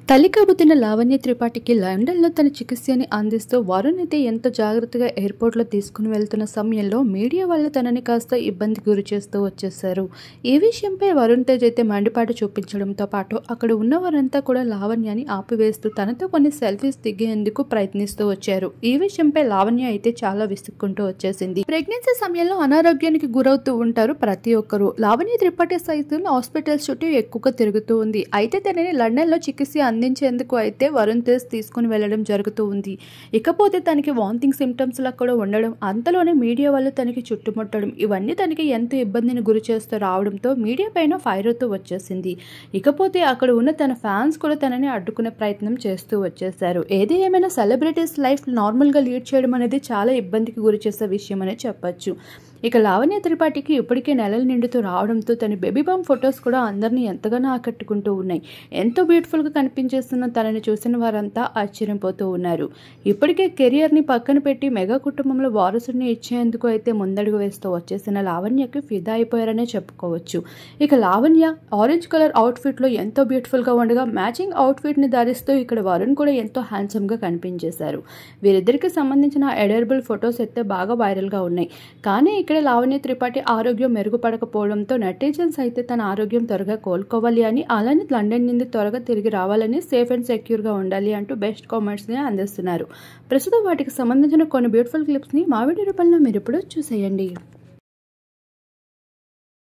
తల్లి కాబోతున్న లావణ్య త్రిపాఠికి లండన్లో తన చికిత్సని అందిస్తూ వరుణ్ అయితే ఎంతో జాగ్రత్తగా ఎయిర్పోర్ట్లో తీసుకుని వెళ్తున్న సమయంలో మీడియా వాళ్ళు తనని కాస్త ఇబ్బంది గురి చేస్తూ వచ్చేసారు. ఈ విషయంపై వరుణ్ తేజ్ అయితే మండిపాటు చూపించడంతో పాటు అక్కడ ఉన్నవారంతా కూడా లావణ్యని ఆపివేస్తూ తనతో కొన్ని సెల్ఫీస్ దిగేందుకు ప్రయత్నిస్తూ వచ్చారు. ఈ విషయంపై లావణ్య అయితే చాలా విసుక్కుంటూ వచ్చేసింది. ప్రెగ్నెన్సీ సమయంలో అనారోగ్యానికి గురవుతూ ఉంటారు ప్రతి ఒక్కరు. లావణ్య త్రిపాఠి సైతం హాస్పిటల్స్ చుట్టూ ఎక్కువగా తిరుగుతూ ఉంది. అయితే తనని లండన్లో చికిత్స అందించేందుకు అయితే వరుణ్ తేజ్ తీసుకుని వెళ్లడం జరుగుతూ ఉంది. ఇకపోతే తనకి వామిటింగ్ సిమ్టమ్స్ లా కూడా ఉండడం, అంతలోనే మీడియా వాళ్ళు తనకి చుట్టుముట్టడం, ఇవన్నీ తనకి ఎంతో ఇబ్బందిని గురి చేస్తూ రావడంతో మీడియా పైన ఫైర్ అవుతూ వచ్చేసింది. ఇకపోతే అక్కడ ఉన్న తన ఫ్యాన్స్ కూడా తనని అడ్డుకునే ప్రయత్నం చేస్తూ వచ్చేసారు. ఏది ఏమైనా సెలబ్రిటీస్ లైఫ్ నార్మల్ గా లీడ్ చేయడం అనేది చాలా ఇబ్బందికి గురి చేసే విషయం అనే చెప్పొచ్చు. ఇక లావణ్య త్రిపాఠికి ఇప్పటికే నెలలు నిండుతూ రావడంతో తన బేబీ బామ్ ఫొటోస్ కూడా అందరినీ ఎంతగానో ఆకట్టుకుంటూ ఉన్నాయి. ఎంతో బ్యూటిఫుల్గా కనిపించేస్తున్న తనని చూసిన వారంతా ఆశ్చర్యపోతూ ఉన్నారు. ఇప్పటికే కెరియర్ని పక్కన పెట్టి మెగా కుటుంబంలో వారసుడిని ఇచ్చేందుకు అయితే ముందడుగు వేస్తూ వచ్చేసిన లావణ్యకి ఫిదా అయిపోయారనే చెప్పుకోవచ్చు. ఇక లావణ్య ఆరెంజ్ కలర్ అవుట్ఫిట్లో ఎంతో బ్యూటిఫుల్గా ఉండగా మ్యాచింగ్ అవుట్ఫిట్ని ధరిస్తూ ఇక్కడ వరుణ్ కూడా ఎంతో హ్యాండ్సమ్గా కనిపించేశారు. వీరిద్దరికి సంబంధించిన అడరబుల్ ఫొటోస్ అయితే బాగా వైరల్గా ఉన్నాయి. కానీ ఇక్కడ లావణ్య త్రిపాఠి ఆరోగ్యం మెరుగుపడకపోవడంతో నెటిజన్స్ అయితే తన ఆరోగ్యం త్వరగా కోలుకోవాలి అని, అలానే లండన్ నుండి త్వరగా తిరిగి రావాలని, సేఫ్ అండ్ సెక్యూర్ గా ఉండాలి అంటూ బెస్ట్ కామెంట్స్ ని అందిస్తున్నారు. ప్రస్తుతం వాటికి సంబంధించిన కొన్ని బ్యూటిఫుల్ క్లిప్స్ ని మా వీడియో రూపంలో మీరు ఇప్పుడు చూసేయండి.